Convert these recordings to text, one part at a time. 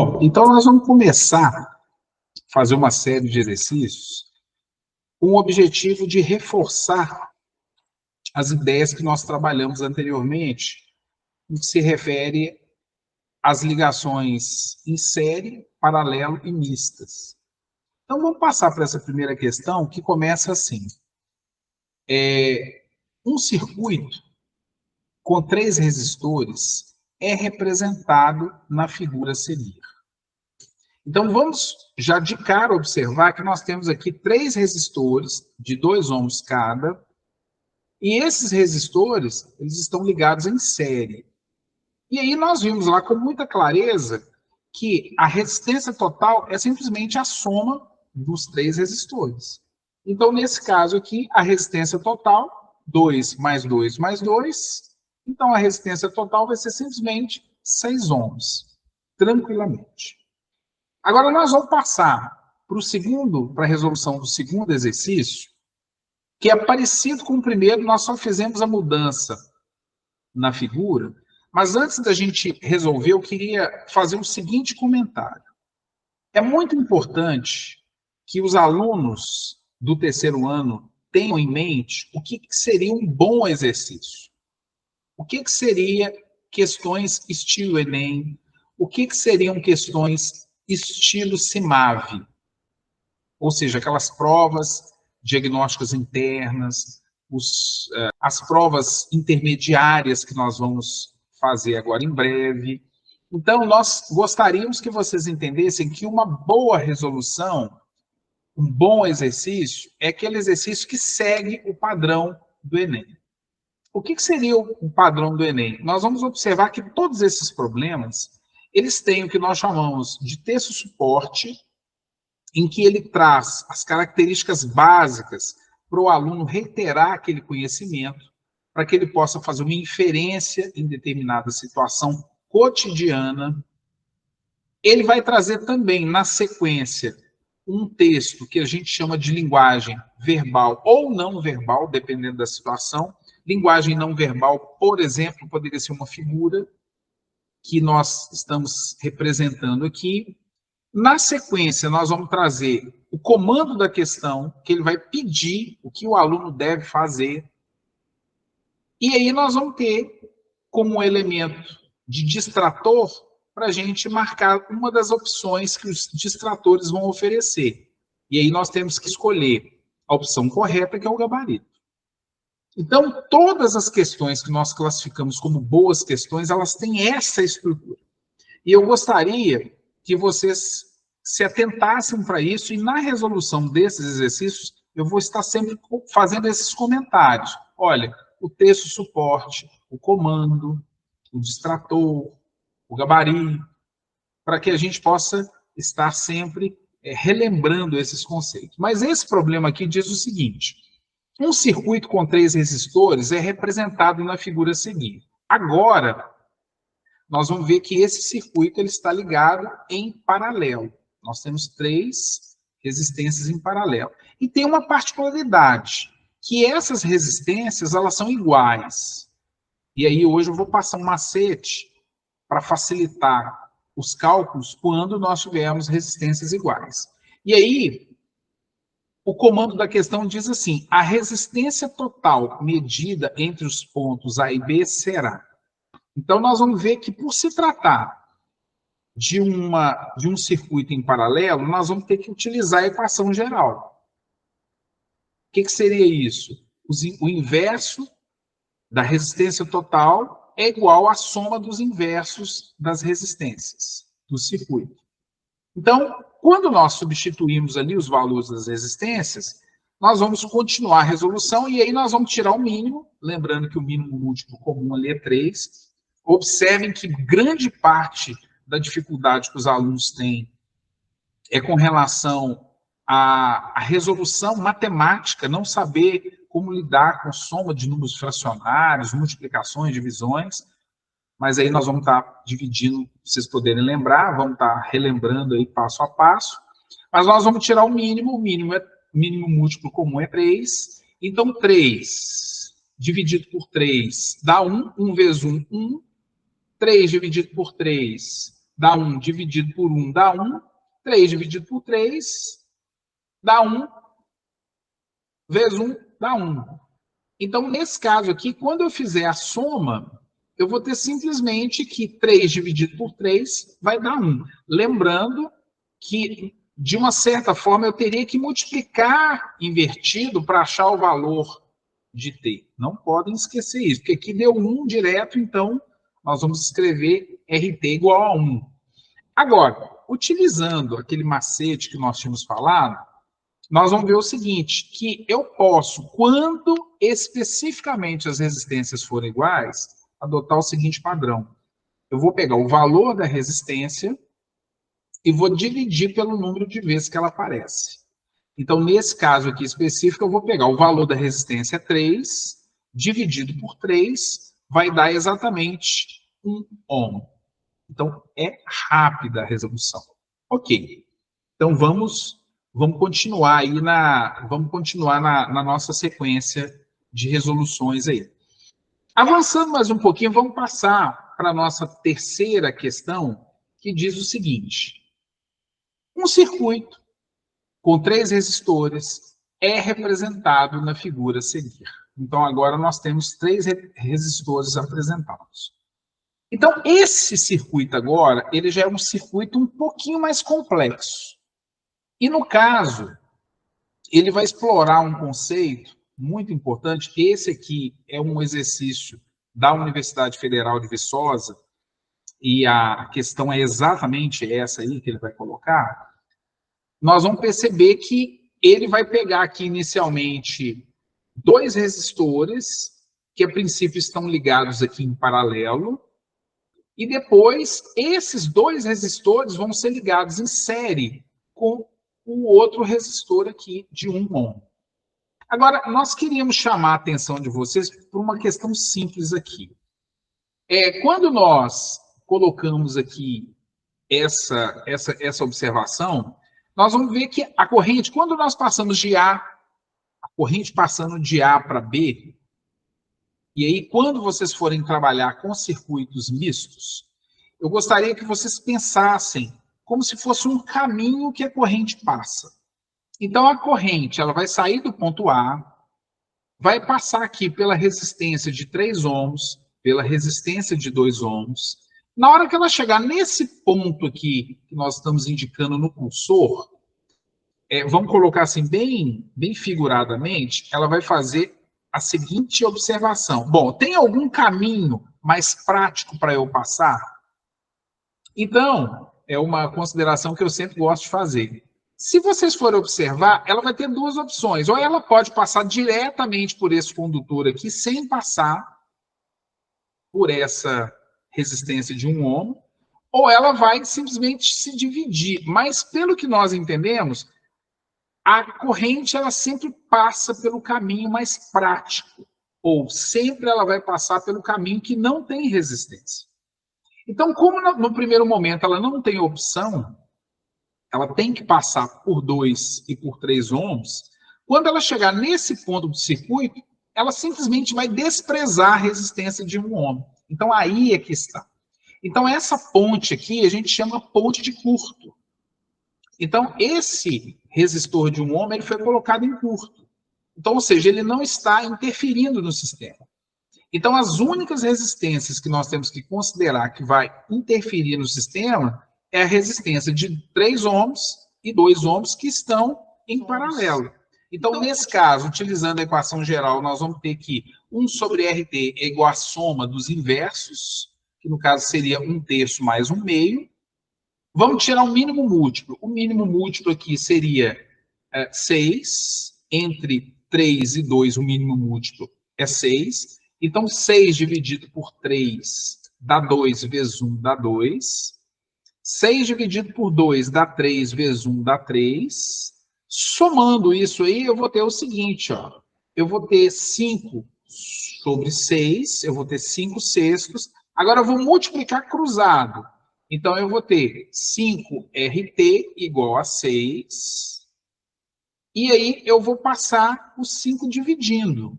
Bom, então nós vamos começar a fazer uma série de exercícios com o objetivo de reforçar as ideias que nós trabalhamos anteriormente, no que se refere às ligações em série, paralelo e mistas. Então vamos passar para essa primeira questão, que começa assim. Um circuito com 3 resistores é representado na figura a seguir. Então, vamos já de cara observar que nós temos aqui 3 resistores de 2 ohms cada, e esses resistores, eles estão ligados em série. E aí nós vimos lá com muita clareza que a resistência total é simplesmente a soma dos 3 resistores. Então, nesse caso aqui, a resistência total, 2 mais 2 mais 2, então a resistência total vai ser simplesmente 6 ohms, tranquilamente. Agora nós vamos passar para a resolução do segundo exercício, que é parecido com o primeiro, nós só fizemos a mudança na figura, mas antes da gente resolver, eu queria fazer o seguinte comentário. É muito importante que os alunos do terceiro ano tenham em mente o que seria um bom exercício. O que seria questões estilo Enem, o que seriam questões estilo CIMAVE, ou seja, aquelas provas diagnósticas internas, as provas intermediárias que nós vamos fazer agora em breve. Então, nós gostaríamos que vocês entendessem que uma boa resolução, um bom exercício, é aquele exercício que segue o padrão do Enem. O que seria o padrão do Enem? Nós vamos observar que todos esses problemas, eles têm o que nós chamamos de texto suporte, em que ele traz as características básicas para o aluno reiterar aquele conhecimento, para que ele possa fazer uma inferência em determinada situação cotidiana. Ele vai trazer também, na sequência, um texto que a gente chama de linguagem verbal ou não verbal, dependendo da situação. Linguagem não verbal, por exemplo, poderia ser uma figura que nós estamos representando aqui. Na sequência, nós vamos trazer o comando da questão, que ele vai pedir o que o aluno deve fazer. E aí nós vamos ter como elemento de distrator para a gente marcar uma das opções que os distratores vão oferecer. E aí nós temos que escolher a opção correta, que é o gabarito. Então, todas as questões que nós classificamos como boas questões, elas têm essa estrutura. E eu gostaria que vocês se atentassem para isso, e na resolução desses exercícios, eu vou estar sempre fazendo esses comentários. Olha, o texto suporte, o comando, o distrator, o gabarito, para que a gente possa estar sempre relembrando esses conceitos. Mas esse problema aqui diz o seguinte: um circuito com 3 resistores é representado na figura a seguir. Agora, nós vamos ver que esse circuito ele está ligado em paralelo. Nós temos 3 resistências em paralelo. E tem uma particularidade, que essas resistências elas são iguais. E aí hoje eu vou passar um macete para facilitar os cálculos quando nós tivermos resistências iguais. E aí, o comando da questão diz assim: a resistência total medida entre os pontos A e B será. Então, nós vamos ver que, por se tratar de um circuito em paralelo, nós vamos ter que utilizar a equação geral. O que seria isso? O inverso da resistência total é igual à soma dos inversos das resistências do circuito. Então, quando nós substituímos ali os valores das resistências, nós vamos continuar a resolução e aí nós vamos tirar o mínimo, lembrando que o mínimo múltiplo comum ali é 3. Observem que grande parte da dificuldade que os alunos têm é com relação à resolução matemática, não saber como lidar com soma de números fracionários, multiplicações, divisões, mas aí nós vamos estar dividindo, para vocês poderem lembrar, vamos estar relembrando aí passo a passo, mas nós vamos tirar o mínimo múltiplo comum é 3, então 3 dividido por 3 dá 1, 1 vezes 1, 1, 3 dividido por 3 dá 1 dividido por 1 dá 1, 3 dividido por 3 dá 1, vezes 1 dá 1. Então, nesse caso aqui, quando eu fizer a soma, eu vou ter simplesmente que 3 dividido por 3 vai dar 1. Lembrando que, de uma certa forma, eu teria que multiplicar invertido para achar o valor de t. Não podem esquecer isso, porque aqui deu 1 direto, então nós vamos escrever RT igual a 1. Agora, utilizando aquele macete que nós tínhamos falado, nós vamos ver o seguinte, que eu posso, quando especificamente as resistências forem iguais, adotar o seguinte padrão. Eu vou pegar o valor da resistência e vou dividir pelo número de vezes que ela aparece. Então, nesse caso aqui específico, eu vou pegar o valor da resistência 3, dividido por 3, vai dar exatamente 1 ohm. Então, é rápida a resolução. Ok. Então, vamos continuar aí na nossa sequência de resoluções aí. Avançando mais um pouquinho, vamos passar para a nossa terceira questão, que diz o seguinte. Um circuito com 3 resistores é representado na figura a seguir. Então, agora nós temos 3 resistores apresentados. Então, esse circuito agora, ele já é um circuito um pouquinho mais complexo. E, no caso, ele vai explorar um conceito muito importante. Esse aqui é um exercício da Universidade Federal de Viçosa, e a questão é exatamente essa aí que ele vai colocar. Nós vamos perceber que ele vai pegar aqui inicialmente 2 resistores, que a princípio estão ligados aqui em paralelo, e depois esses 2 resistores vão ser ligados em série com o outro resistor aqui de 1 ohm. Agora, nós queríamos chamar a atenção de vocês por uma questão simples aqui. Quando nós colocamos aqui essa observação, nós vamos ver que a corrente, quando nós passamos de a corrente passando de A para B, e aí quando vocês forem trabalhar com circuitos mistos, eu gostaria que vocês pensassem como se fosse um caminho que a corrente passa. Então, a corrente ela vai sair do ponto A, vai passar aqui pela resistência de 3 ohms, pela resistência de 2 ohms. Na hora que ela chegar nesse ponto aqui, que nós estamos indicando no cursor, vamos colocar assim, bem figuradamente, ela vai fazer a seguinte observação. Bom, tem algum caminho mais prático para eu passar? Então, é uma consideração que eu sempre gosto de fazer. Se vocês forem observar, ela vai ter 2 opções. Ou ela pode passar diretamente por esse condutor aqui, sem passar por essa resistência de 1 ohm, ou ela vai simplesmente se dividir. Mas, pelo que nós entendemos, a corrente ela sempre passa pelo caminho mais prático, ou sempre ela vai passar pelo caminho que não tem resistência. Então, como no primeiro momento ela não tem opção, ela tem que passar por 2 e por 3 ohms, quando ela chegar nesse ponto do circuito, ela simplesmente vai desprezar a resistência de 1 ohm. Então, aí é que está. Então, essa ponte aqui a gente chama ponte de curto. Então, esse resistor de 1 ohm ele foi colocado em curto. Então, ou seja, ele não está interferindo no sistema. Então, as únicas resistências que nós temos que considerar que vai interferir no sistema é a resistência de 3 ohms e 2 ohms que estão em paralelo. Então, nesse caso, utilizando a equação geral, nós vamos ter que 1 sobre RT é igual à soma dos inversos, que no caso seria 1/3 mais 1/2. Vamos tirar o mínimo múltiplo. O mínimo múltiplo aqui seria 6. Entre 3 e 2, o mínimo múltiplo é 6. Então, 6 dividido por 3 dá 2 vezes 1 dá 2. 6 dividido por 2 dá 3 vezes 1 dá 3. Somando isso aí, eu vou ter o seguinte, ó. Eu vou ter 5 sobre 6, eu vou ter 5 sextos. Agora, eu vou multiplicar cruzado. Então, eu vou ter 5RT igual a 6. E aí, eu vou passar o 5 dividindo.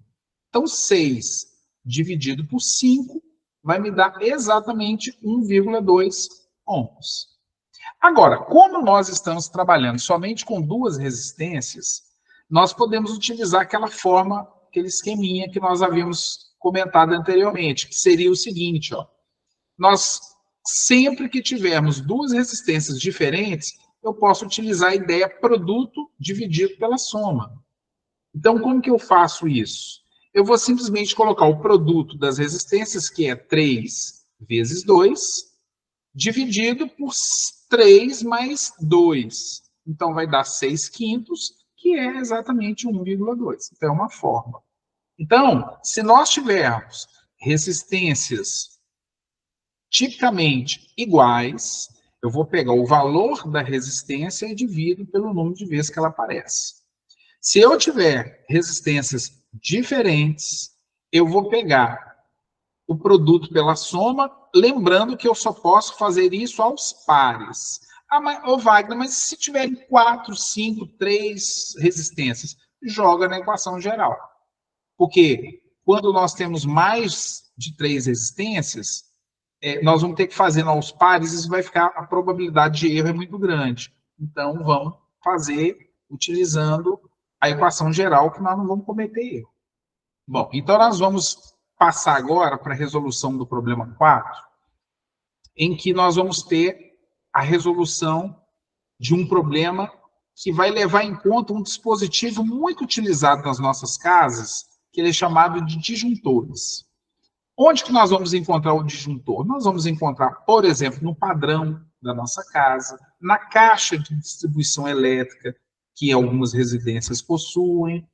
Então, 6 dividido por 5 vai me dar exatamente 1,2 ohms. Agora, como nós estamos trabalhando somente com duas resistências, nós podemos utilizar aquela forma, aquele esqueminha que nós havíamos comentado anteriormente, que seria o seguinte, ó. Nós, sempre que tivermos duas resistências diferentes, eu posso utilizar a ideia produto dividido pela soma. Então, como que eu faço isso? Eu vou simplesmente colocar o produto das resistências, que é 3 vezes 2, dividido por 3 mais 2. Então, vai dar 6/5, que é exatamente 1,2. Então, é uma forma. Então, se nós tivermos resistências tipicamente iguais, eu vou pegar o valor da resistência e divido pelo número de vezes que ela aparece. Se eu tiver resistências diferentes, eu vou pegar o produto pela soma, lembrando que eu só posso fazer isso aos pares. Ô Wagner, mas se tiverem 4, 5, 3 resistências, joga na equação geral. Porque quando nós temos mais de 3 resistências, nós vamos ter que fazer aos pares, isso vai ficar, a probabilidade de erro é muito grande. Então, vamos fazer utilizando a equação geral, que nós não vamos cometer erro. Bom, então nós vamos passar agora para a resolução do problema 4, em que nós vamos ter a resolução de um problema que vai levar em conta um dispositivo muito utilizado nas nossas casas, que ele é chamado de disjuntores. Onde que nós vamos encontrar o disjuntor? Nós vamos encontrar, por exemplo, no padrão da nossa casa, na caixa de distribuição elétrica, que algumas residências possuem.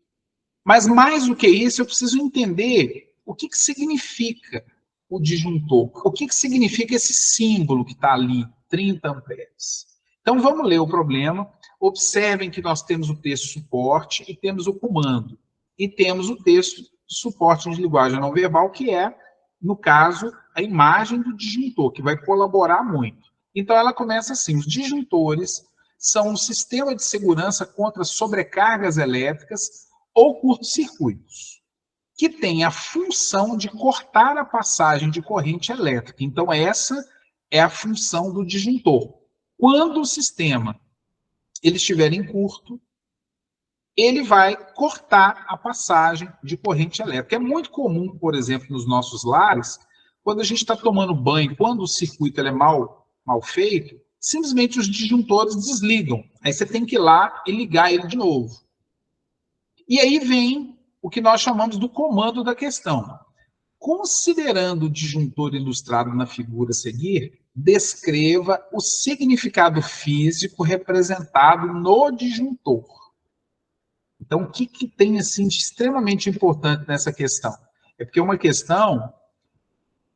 Mas mais do que isso, eu preciso entender o que significa o disjuntor. O que significa esse símbolo que está ali, 30 amperes. Então, vamos ler o problema. Observem que nós temos o texto suporte e temos o comando. E temos o texto de suporte de linguagem não verbal, que é, no caso, a imagem do disjuntor, que vai colaborar muito. Então, ela começa assim: os disjuntores são um sistema de segurança contra sobrecargas elétricas ou curtos-circuitos, que tem a função de cortar a passagem de corrente elétrica. Então, essa é a função do disjuntor. Quando o sistema ele estiver em curto, ele vai cortar a passagem de corrente elétrica. É muito comum, por exemplo, nos nossos lares, quando a gente está tomando banho, quando o circuito ele é mal feito, simplesmente os disjuntores desligam. Aí você tem que ir lá e ligar ele de novo. E aí vem o que nós chamamos do comando da questão. Considerando o disjuntor ilustrado na figura a seguir, descreva o significado físico representado no disjuntor. Então, o que tem assim, de extremamente importante nessa questão? É porque é uma questão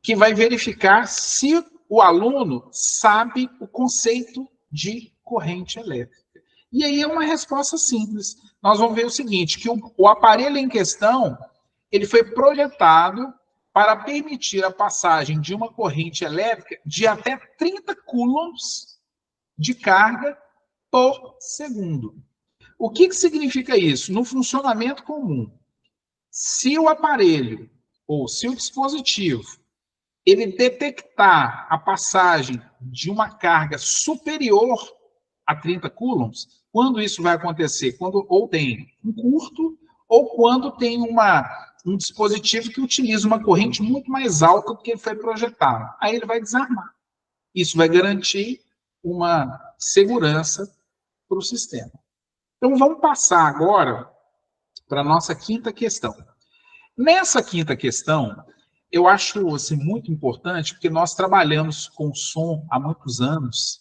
que vai verificar se o aluno sabe o conceito de corrente elétrica. E aí é uma resposta simples. Nós vamos ver o seguinte, que o aparelho em questão, ele foi projetado para permitir a passagem de uma corrente elétrica de até 30 coulombs de carga por segundo. O que significa isso? No funcionamento comum, se o aparelho ou se o dispositivo ele detectar a passagem de uma carga superior a 30 coulombs, quando isso vai acontecer? Quando ou tem um curto ou quando tem um dispositivo que utiliza uma corrente muito mais alta do que ele foi projetado. Aí ele vai desarmar. Isso vai garantir uma segurança para o sistema. Então, vamos passar agora para a nossa quinta questão. Nessa quinta questão, eu acho assim, muito importante, porque nós trabalhamos com som há muitos anos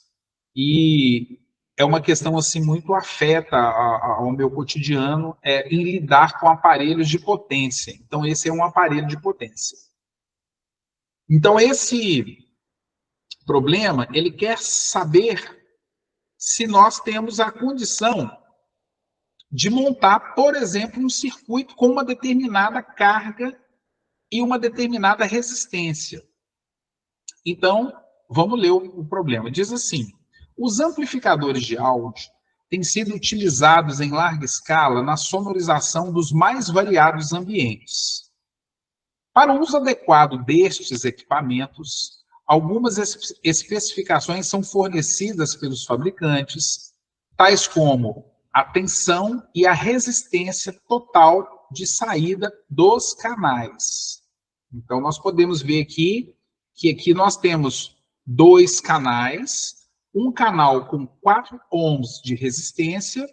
e é uma questão assim, muito afeta ao meu cotidiano em lidar com aparelhos de potência. Então, esse é um aparelho de potência. Então, esse problema, ele quer saber se nós temos a condição de montar, por exemplo, um circuito com uma determinada carga e uma determinada resistência. Então, vamos ler o problema. Diz assim: os amplificadores de áudio têm sido utilizados em larga escala na sonorização dos mais variados ambientes. Para o uso adequado destes equipamentos, algumas especificações são fornecidas pelos fabricantes, tais como a tensão e a resistência total de saída dos canais. Então, nós podemos ver aqui que aqui nós temos 2 canais, um canal com 4 ohms de resistência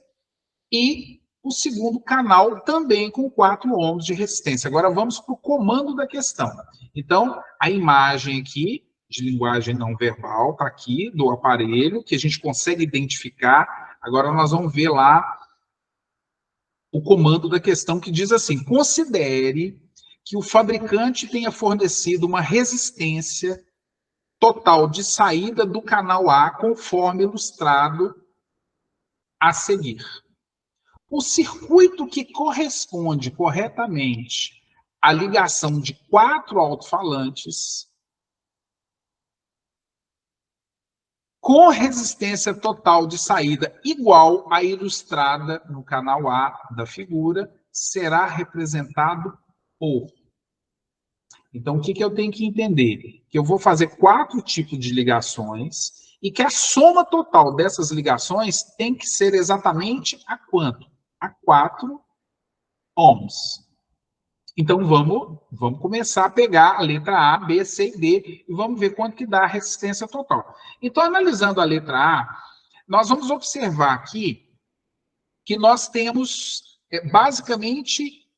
e o segundo canal também com 4 ohms de resistência. Agora vamos para o comando da questão. Então, a imagem aqui, de linguagem não verbal, está aqui, do aparelho, que a gente consegue identificar. Agora nós vamos ver lá o comando da questão que diz assim: considere que o fabricante tenha fornecido uma resistência total de saída do canal A, conforme ilustrado a seguir. O circuito que corresponde corretamente à ligação de 4 alto-falantes com resistência total de saída igual à ilustrada no canal A da figura será representado por. Então, o que eu tenho que entender? Que eu vou fazer 4 tipos de ligações e que a soma total dessas ligações tem que ser exatamente a quanto? A 4 ohms. Então, vamos começar a pegar a letra A, B, C e D e vamos ver quanto que dá a resistência total. Então, analisando a letra A, nós vamos observar aqui que nós temos, basicamente,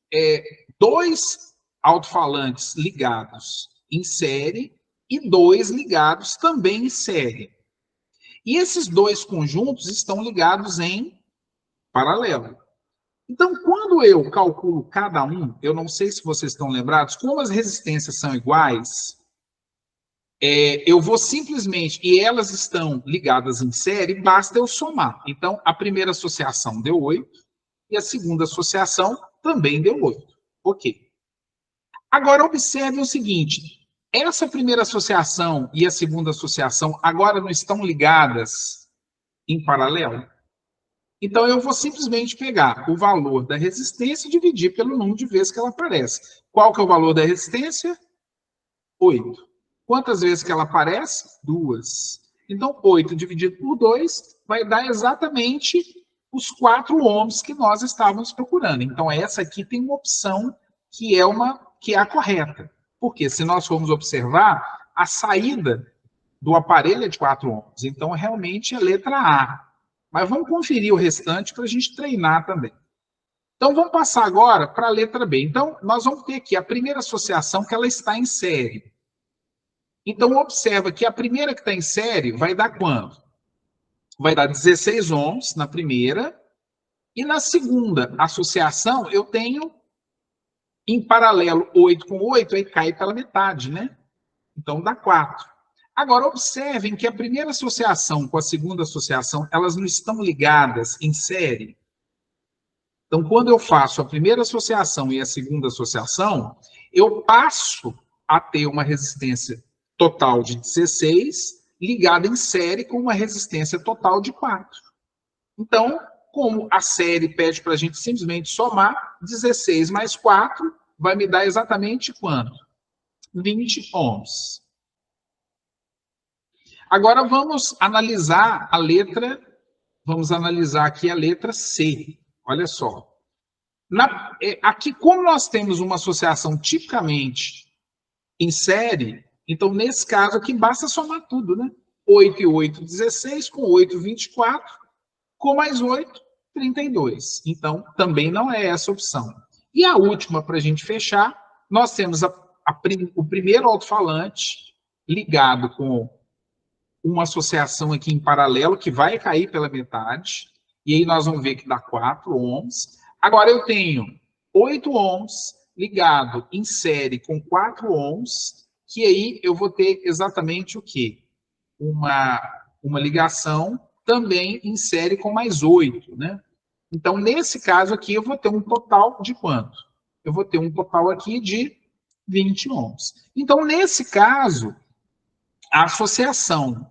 2 alto-falantes ligados em série e 2 ligados também em série. E esses 2 conjuntos estão ligados em paralelo. Então, quando eu calculo cada um, eu não sei se vocês estão lembrados, como as resistências são iguais, eu vou simplesmente, e elas estão ligadas em série, basta eu somar. Então, a primeira associação deu 8, e a segunda associação também deu 8. Ok. Agora, observe o seguinte, essa primeira associação e a segunda associação agora não estão ligadas em paralelo? Então, eu vou simplesmente pegar o valor da resistência e dividir pelo número de vezes que ela aparece. Qual que é o valor da resistência? 8. Quantas vezes que ela aparece? 2. Então, 8 dividido por 2 vai dar exatamente os 4 ohms que nós estávamos procurando. Então, essa aqui tem uma opção que é a correta. Porque se nós formos observar, a saída do aparelho é de 4 ohms. Então, realmente é a letra A. Mas vamos conferir o restante para a gente treinar também. Então, vamos passar agora para a letra B. Então, nós vamos ter aqui a primeira associação que ela está em série. Então, observa que a primeira que está em série vai dar quanto? Vai dar 16 ohms na primeira. E na segunda associação, eu tenho em paralelo 8 com 8, aí cai pela metade, né? Então, dá 4. Agora, observem que a primeira associação com a segunda associação, elas não estão ligadas em série. Então, quando eu faço a primeira associação e a segunda associação, eu passo a ter uma resistência total de 16 ligada em série com uma resistência total de 4. Então, como a série pede para a gente simplesmente somar, 16 mais 4 vai me dar exatamente quanto? 20 ohms. Agora vamos analisar aqui a letra C. Olha só. Aqui, como nós temos uma associação tipicamente em série, então nesse caso aqui basta somar tudo, né? 8 e 8, 16, com 8, 24, com mais 8, 32. Então, também não é essa a opção. E a última, para a gente fechar, nós temos o primeiro alto-falante ligado com uma associação aqui em paralelo, que vai cair pela metade, e aí nós vamos ver que dá 4 ohms. Agora eu tenho 8 ohms ligado em série com 4 ohms, que aí eu vou ter exatamente o quê? Uma ligação também em série com mais 8, né? Então, nesse caso aqui, eu vou ter um total de quanto? Eu vou ter um total aqui de 20 ohms. Então, nesse caso, a associação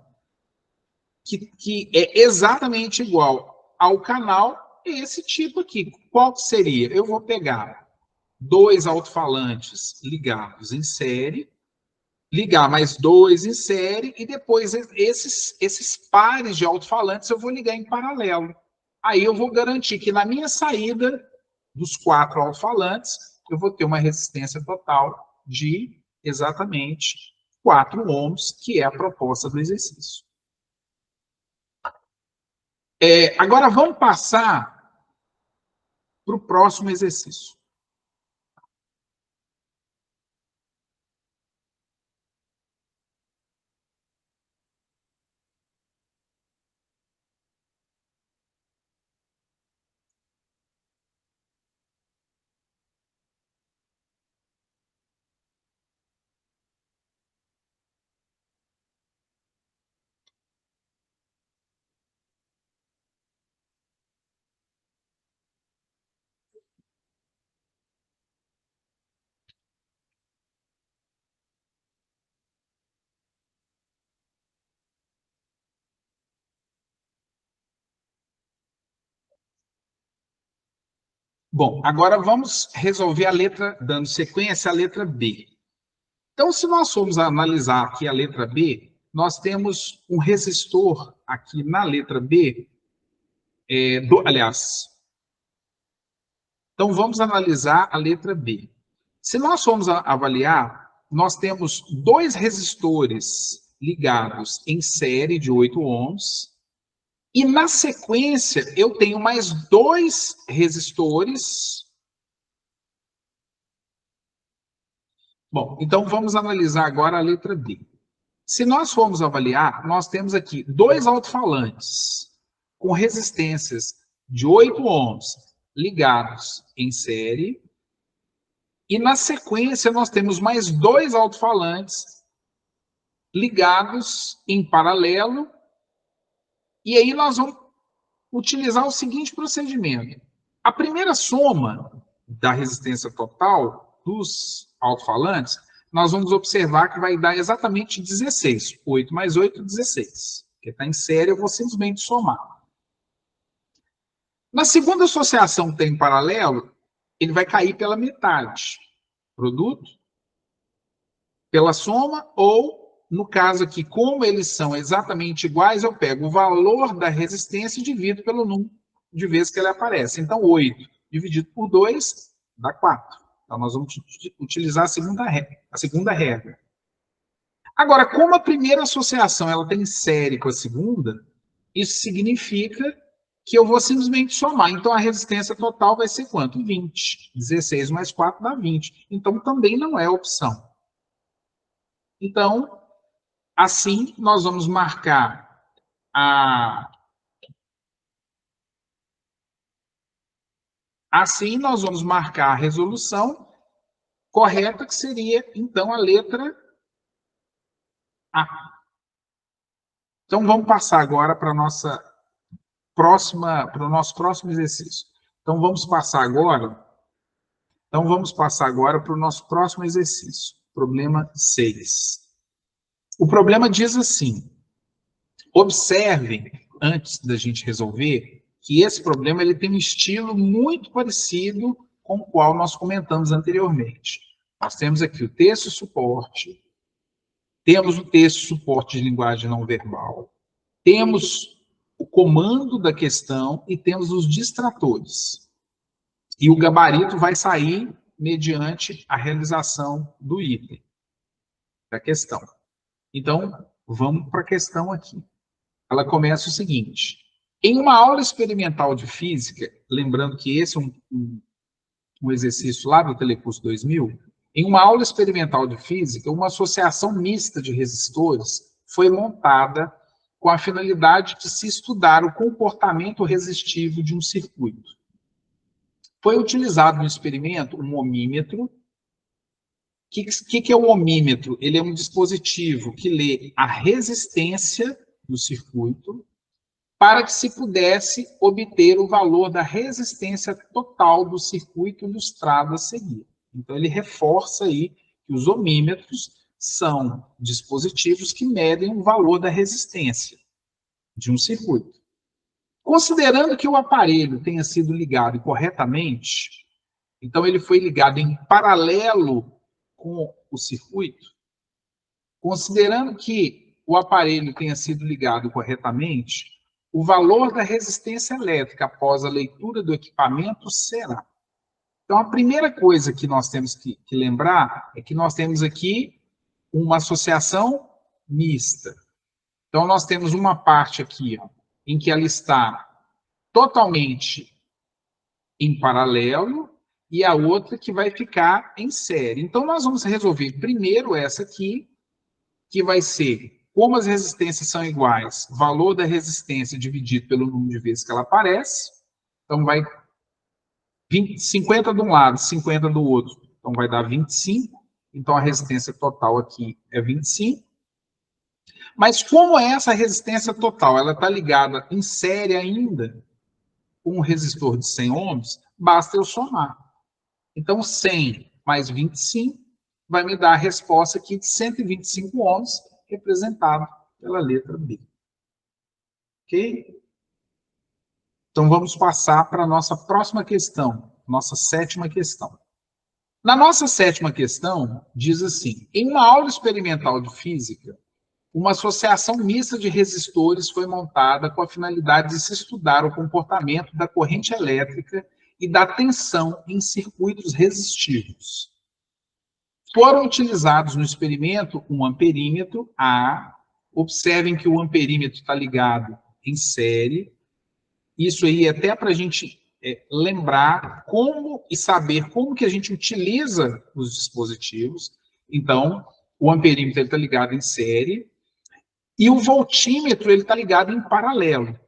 que é exatamente igual ao canal é esse tipo aqui. Qual seria? Eu vou pegar 2 alto-falantes ligados em série ligar mais 2 em série e depois esses pares de alto-falantes eu vou ligar em paralelo. Aí eu vou garantir que na minha saída dos 4 alto-falantes eu vou ter uma resistência total de exatamente 4 ohms, que é a proposta do exercício. Agora vamos passar para o próximo exercício. Bom, agora vamos resolver a letra, dando sequência à letra B. Então, se nós formos analisar aqui a letra B, nós temos um resistor aqui na letra B, aliás, então vamos analisar a letra B. Se nós formos avaliar, nós temos 2 resistores ligados em série de 8 ohms, e na sequência eu tenho mais 2 resistores. Bom, então vamos analisar agora a letra B. Se nós formos avaliar, nós temos aqui 2 alto-falantes com resistências de 8 ohms ligados em série, e na sequência nós temos mais 2 alto-falantes ligados em paralelo, e aí nós vamos utilizar o seguinte procedimento. A primeira soma da resistência total dos alto-falantes, nós vamos observar que vai dar exatamente 16. 8 mais 8, 16. Porque está em série, eu vou simplesmente somar. Na segunda associação que tem em paralelo, ele vai cair pela metade. Produto pela soma, ou, no caso aqui, como eles são exatamente iguais, eu pego o valor da resistência e divido pelo número de vezes que ele aparece. Então, 8 dividido por 2 dá 4. Então, nós vamos utilizar a segunda regra. Agora, como a primeira associação ela tem série com a segunda, isso significa que eu vou simplesmente somar. Então, a resistência total vai ser quanto? 20. 16 mais 4 dá 20. Então, também não é opção. Então, assim, nós vamos marcar a resolução correta, que seria, então, a letra A. Então, vamos passar agora para o nosso próximo exercício. Então, vamos passar agora para o nosso próximo exercício. Problema 6. O problema diz assim: observem, antes da gente resolver, que esse problema ele tem um estilo muito parecido com o qual nós comentamos anteriormente. Nós temos aqui o texto suporte, temos o texto suporte de linguagem não verbal, temos o comando da questão e temos os distratores. E o gabarito vai sair mediante a realização do item da questão. Então, vamos para a questão aqui. Ela começa o seguinte: em uma aula experimental de física, lembrando que esse é um exercício lá do Telecurso 2000, em uma aula experimental de física, uma associação mista de resistores foi montada com a finalidade de se estudar o comportamento resistivo de um circuito. Foi utilizado no experimento um ohmímetro. O que é o ohmímetro? Ele é um dispositivo que lê a resistência do circuito para que se pudesse obter o valor da resistência total do circuito ilustrado a seguir. Então, ele reforça aí que os ohmímetros são dispositivos que medem o valor da resistência de um circuito. Considerando que o aparelho tenha sido ligado corretamente, então ele foi ligado em paralelo com o circuito, considerando que o aparelho tenha sido ligado corretamente, o valor da resistência elétrica após a leitura do equipamento será. Então, a primeira coisa que nós temos que lembrar é que nós temos aqui uma associação mista. Então, nós temos uma parte aqui, ó, em que ela está totalmente em paralelo e a outra que vai ficar em série. Então, nós vamos resolver primeiro essa aqui, que vai ser, como as resistências são iguais, valor da resistência dividido pelo número de vezes que ela aparece. Então, vai 50 de um lado, 50 do outro. Então, vai dar 25. Então, a resistência total aqui é 25. Mas como é essa resistência total? Ela está ligada em série ainda com um resistor de 100 ohms, basta eu somar. Então, 100 mais 25 vai me dar a resposta aqui de 125 ohms, representado pela letra B. Ok? Então, vamos passar para a nossa próxima questão, nossa sétima questão. Na nossa sétima questão, diz assim: em uma aula experimental de física, uma associação mista de resistores foi montada com a finalidade de se estudar o comportamento da corrente elétrica e da tensão em circuitos resistivos. Foram utilizados no experimento um amperímetro A. Observem que o amperímetro está ligado em série. Isso aí é até para a gente lembrar como e saber como que a gente utiliza os dispositivos. Então, o amperímetro está ligado em série. E o voltímetro ele está ligado em paralelo.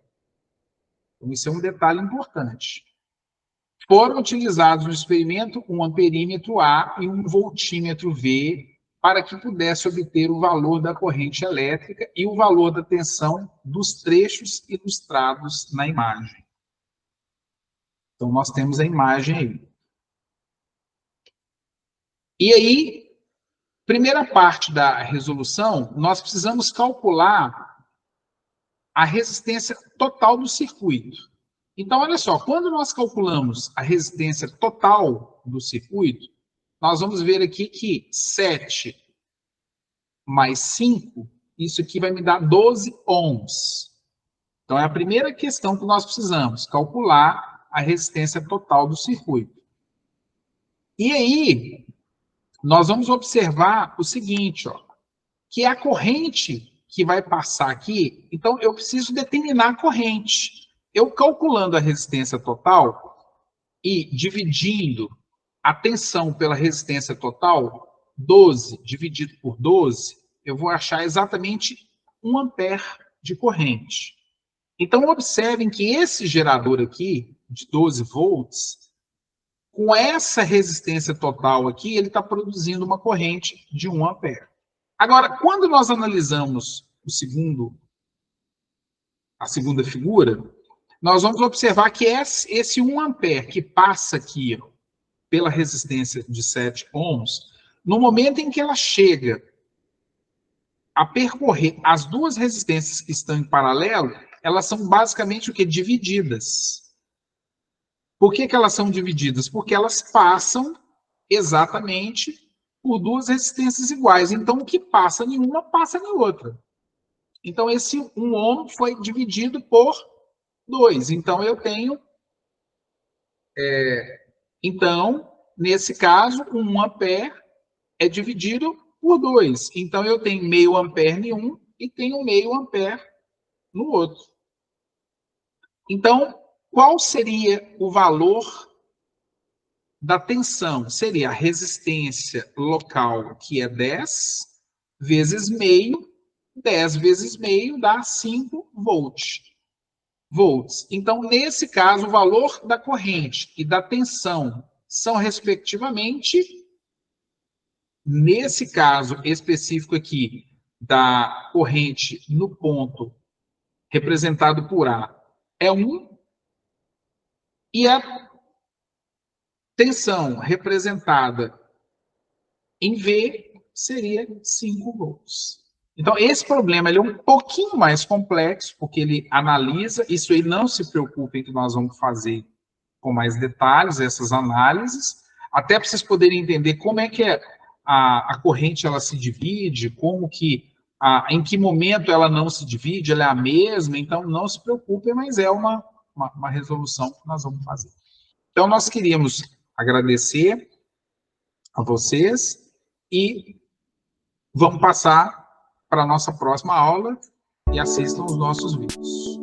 Então, isso é um detalhe importante. Foram utilizados no experimento um amperímetro A e um voltímetro V para que pudesse obter o valor da corrente elétrica e o valor da tensão dos trechos ilustrados na imagem. Então, nós temos a imagem aí. E aí, primeira parte da resolução, nós precisamos calcular a resistência total do circuito. Então, olha só, quando nós calculamos a resistência total do circuito, nós vamos ver aqui que 7 mais 5, isso aqui vai me dar 12 ohms. Então, é a primeira questão que nós precisamos, calcular a resistência total do circuito. E aí, nós vamos observar o seguinte, ó, que é a corrente que vai passar aqui, então eu preciso determinar a corrente. Eu calculando a resistência total e dividindo a tensão pela resistência total, 12 dividido por 12, eu vou achar exatamente 1 ampere de corrente. Então, observem que esse gerador aqui, de 12 volts, com essa resistência total aqui, ele está produzindo uma corrente de 1 ampere. Agora, quando nós analisamos a segunda figura, nós vamos observar que esse 1 ampere que passa aqui pela resistência de 7 ohms, no momento em que ela chega a percorrer as duas resistências que estão em paralelo, elas são basicamente o quê? Divididas. Por que elas são divididas? Porque elas passam exatamente por duas resistências iguais. Então, o que passa em uma, passa em outra. Então, esse 1 ohm foi dividido por 2. Então, eu tenho... Então, nesse caso, 1 ampere é dividido por 2. Então, eu tenho meio ampere em um e tenho meio ampere no outro. Então, qual seria o valor da tensão? Seria a resistência local, que é 10, vezes meio. 10 vezes meio dá 5 volts. Então, nesse caso, o valor da corrente e da tensão são, respectivamente, nesse caso específico aqui, da corrente no ponto representado por A, é 1, e a tensão representada em V seria 5 volts. Então, esse problema ele é um pouquinho mais complexo, porque ele analisa, isso aí não se preocupem que nós vamos fazer com mais detalhes essas análises, até para vocês poderem entender como é que a corrente ela se divide, como que em que momento ela não se divide, ela é a mesma, então não se preocupem, mas é uma resolução que nós vamos fazer. Então, nós queríamos agradecer a vocês e vamos passar para a nossa próxima aula e assistam os nossos vídeos.